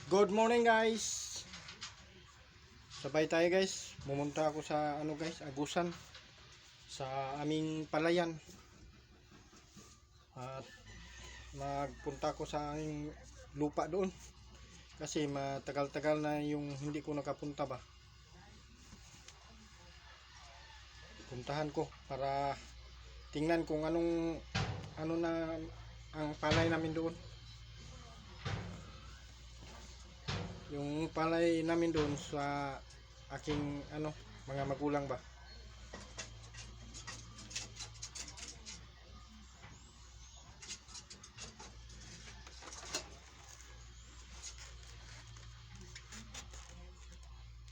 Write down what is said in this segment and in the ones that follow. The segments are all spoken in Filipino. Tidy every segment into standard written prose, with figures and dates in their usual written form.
Good morning guys. Sabay tayo guys. Pumunta ako sa Agusan sa aming palayan. At magpunta ko sa aming lupa doon. Kasi matagal-tagal na yung hindi ko nakapunta ba. Puntahan ko para tingnan kung ano na ang palay namin doon. Yung palay namin doon sa aking mga magulang ba.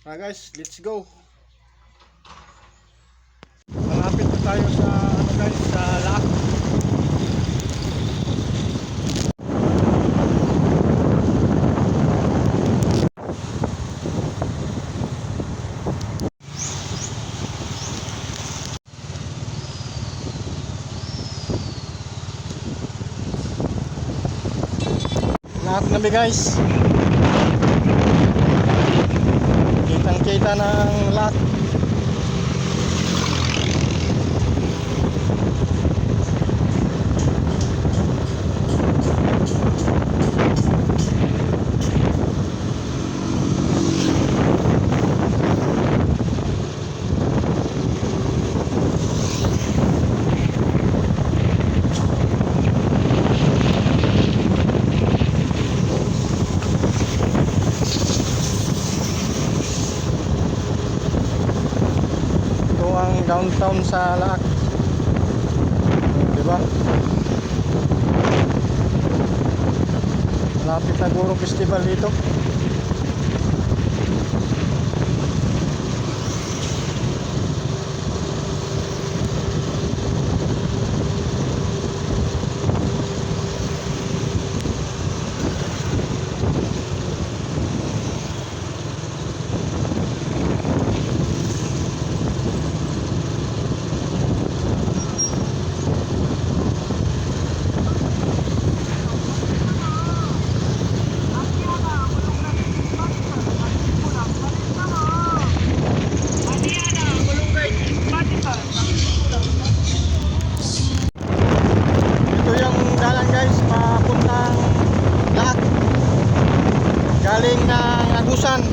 Guys, let's go. Malapit na tayo sa guys, sa laak. Lahat na guys. Kitang kita ng lahat. Downtown sa Laak, diba? Malapit na Guro Festival dito. Galing ng Agusan.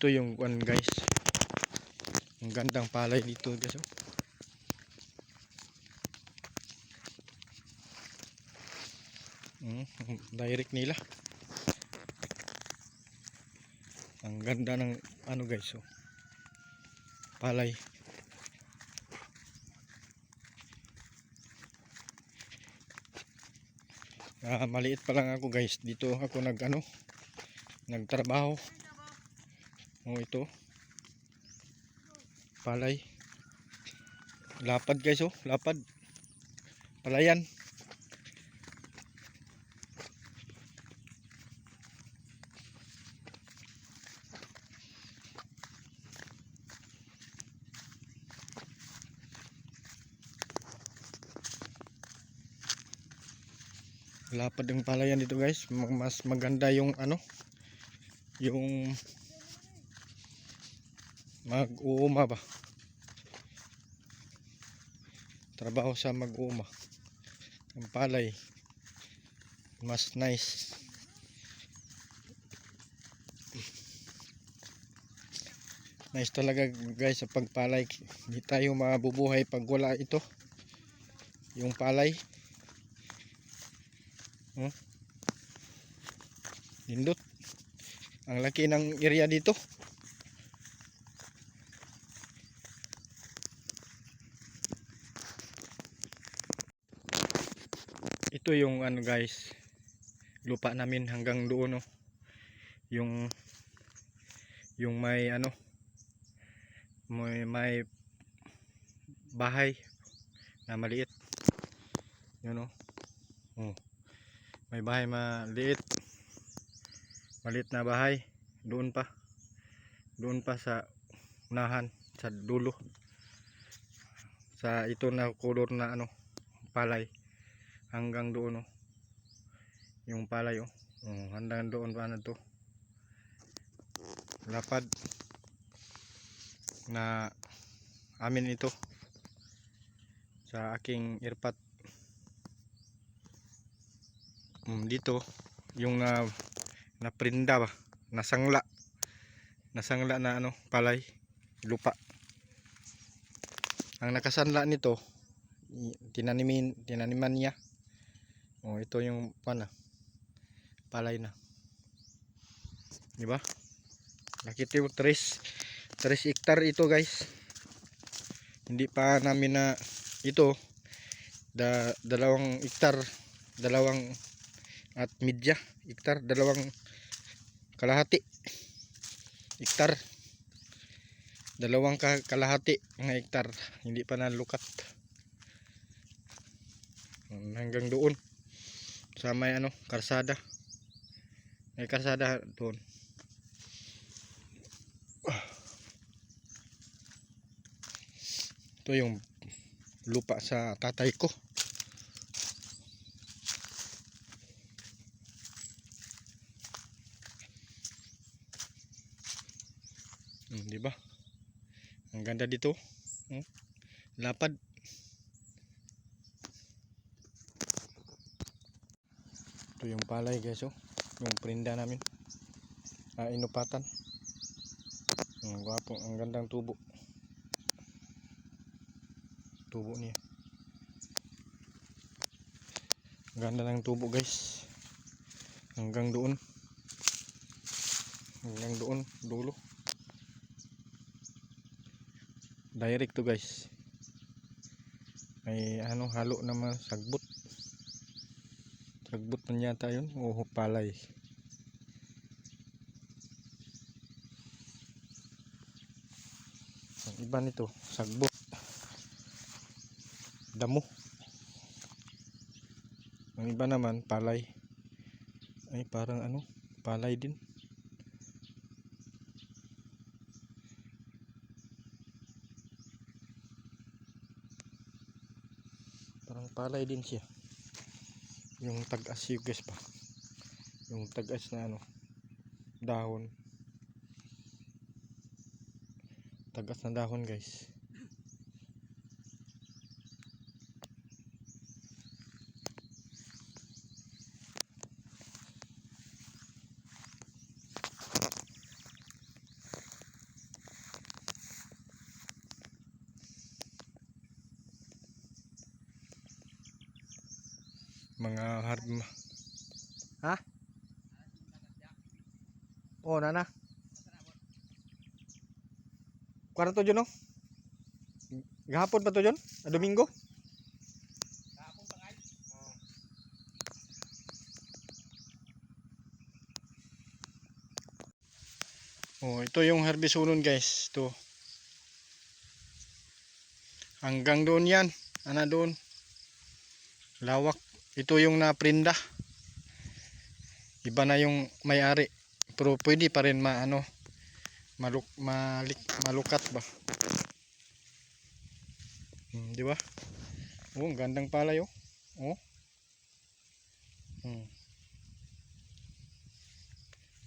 Ito yung one guys, ang gandang palay dito guys. Direct nila, ang ganda ng guys, palay. Maliit pa lang ako guys, dito ako nagtrabaho. Ito palay, lapad guys, lapad palayan. Lapad ang palayan dito guys. Mas maganda yung yung mag-uuma ba, trabaho sa mag-uuma ng palay. mas nice. Nice talaga guys sa pagpalay. Hindi tayo mabubuhay pag wala ito. Yung palay. Nindot. Ang laki ng area dito. Ito yung ano guys, lupa namin hanggang doon, no. Yung may ano, may bahay na maliit. Yun, no. May bahay maliit na bahay doon pa sa unahan, sa dulo, sa ito na kulor na ano, palay, hanggang doon, no. Yung palay, hanggang doon pa na to, lapad na amin ito sa aking irpat. Dito yung naprinda ba, nasangla na ano, palay, lupa. Ang nakasanla nito tinaniman niya. Ito yung palay na, di ba? Nakita yung 3 hektar ito guys. Hindi pa namin na ito 2 hektar, 2 at media hektar, 2 kalahati hektar, 2 kalahati ng hektar, hindi pa nalukat. Hanggang doon sa may ano, karsada, may karsada doon. Ito yung lupa sa tatay ko. Di ba? Ang ganda dito. Lapad. Ito yung palay guys, yung prinda namin. Inupatan. Gwapo, ang gandang tubo. Tubo niya. Ang ganda ng tubo guys. Hanggang doon. Dulo. Direct to guys. May ano, halo naman sagbot man yata yun, palay. Ang iba nito sagbot, damo. Ang iba naman palay, ay parang ano, palay din. Parang palay din siya. Yung tagas guys pa. Yung tagas na ano, dahon. Tagas na dahon guys. Mga ha? Nana. Kuwarto to dyan, no? Gahapon pa to dyan? Domingo? Gahapon pa ngay? Ito yung herbisunon guys. Ito. Hanggang doon yan. Doon. Lawak. Ito yung naprinda. Iba na yung may-ari. Pero pwede pa rin malukat ba? Di ba? Ang gandang palay,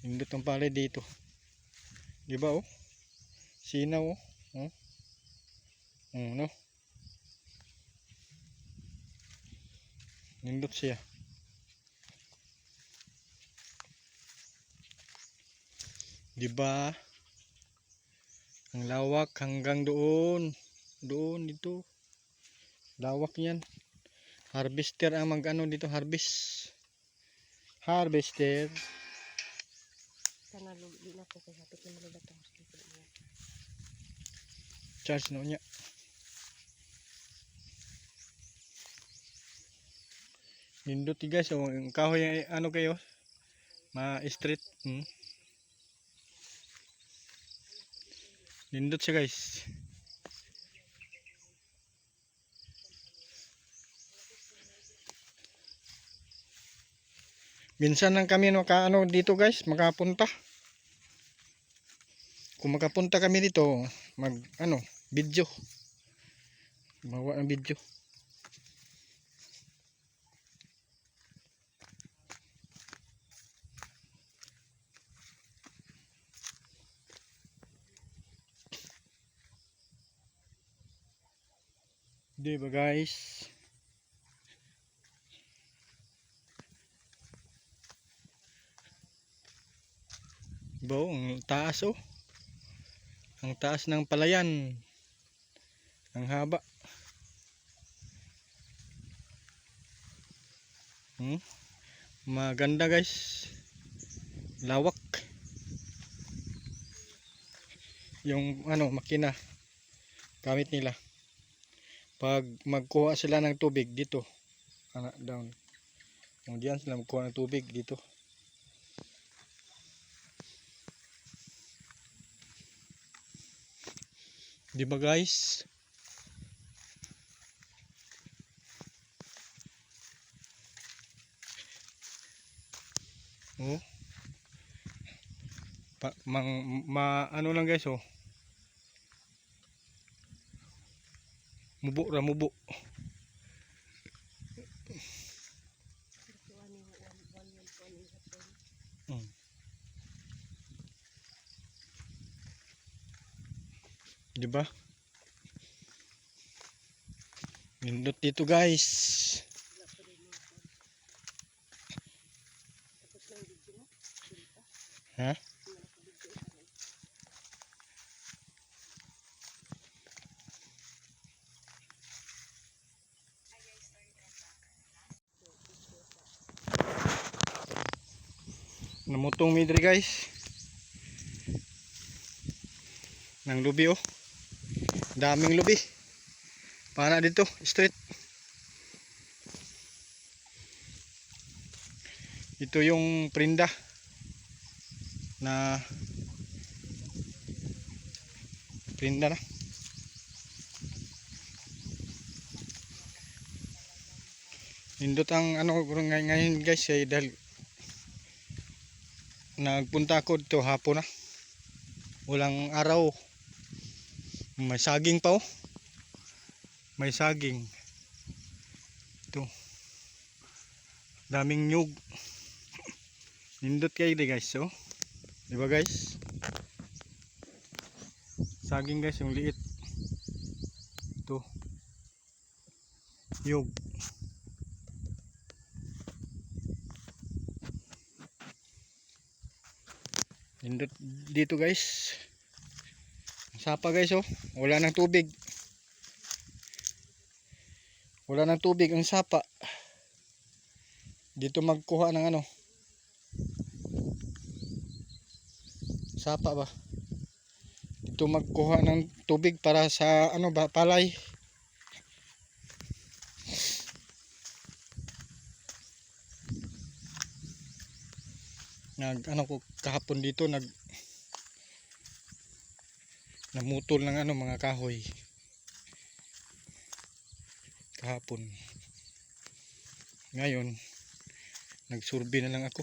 Indot ang palay dito. Di ba, Sinaw, no? Nindot siya. Di ba? Ang lawak hanggang doon. Doon dito. Lawak yan. Harvester ang mag-ano dito, harvest. Harvester. Sana lubi na ko kay hapit na malagatang dito niya. Charge no niya. Nindot guys, so yung kahoy ano kayo? Ma-street. Nindot siya guys. Minsan lang kami ano dito guys, makapunta. Kung makapunta kami dito, mag ano, video. Mawa ng video. Di ba guys? Bo, ang taas oh. Ang taas ng palayan. Ang haba. Maganda guys. Lawak. Yung ano, makina gamit nila. Pag magkuha sila ng tubig dito, down. Yung diyan sila magkuha ng tubig dito. Di ba guys? Oh. Ano lang guys oh. Mubo ra mubo. Di ba? Nindot dito guys. Ha? Namutong midri guys. Nang lubi oh. Daming lubi. Pana dito, street. Ito yung prinda na Nindot ang ano ngayon guys ay dahil nagpunta ako dito hapon na. Walang araw. May saging pa oh. May saging. Ito. Daming nyug. Nindot kayo guys oh. Di ba guys? Saging guys yung liit. Ito. Nyug. Nindot dito guys. Sapa guys oh. Wala nang tubig. Wala nang tubig ang sapa. Dito magkuha ng ano. Sapa ba? Dito magkuha ng tubig para sa ano ba palay. Ano ko kahapon dito namutol ng ano mga kahoy kahapon. Ngayon nagsurvey na lang ako.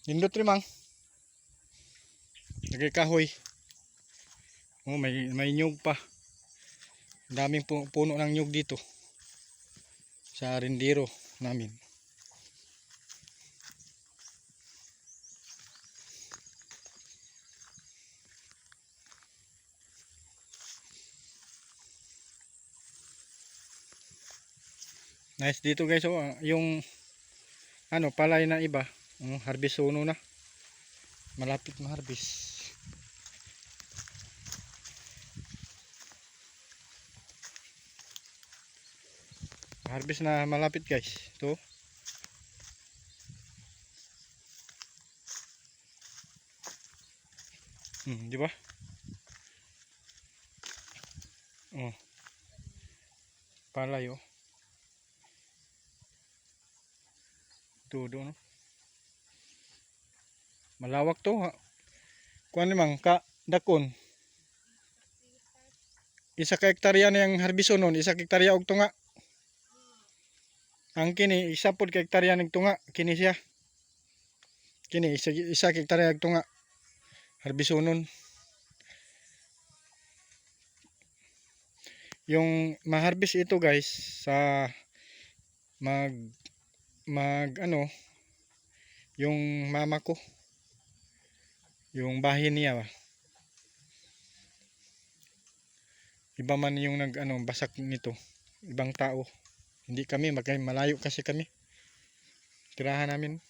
Nindot rin mang lagay kahoy. Oh, may nyug pa. Daming puno ng nyug dito sa rindiro namin. Nice dito guys, oh, yung ano palay na iba, harvest uno na. Malapit ma-harvest. Harvest na malapit guys. Ito. Di ba? Oh. Palay oh. Todo no. Malawak to ha. Kuan limang ka dakon. Isa ka hektarya na yung harvest nun, isa ka hektarya og tunga. Ang kini isa pod ka hektarya ning tunga, kini siya. Kini isa ka hektarya og tunga. Harvest nun. Yung ma-harvest ito guys sa mag ano yung mama ko, yung bahay niya ba, iba man yung nag ano basak nito, ibang tao, hindi kami malayo kasi kami tirahan namin.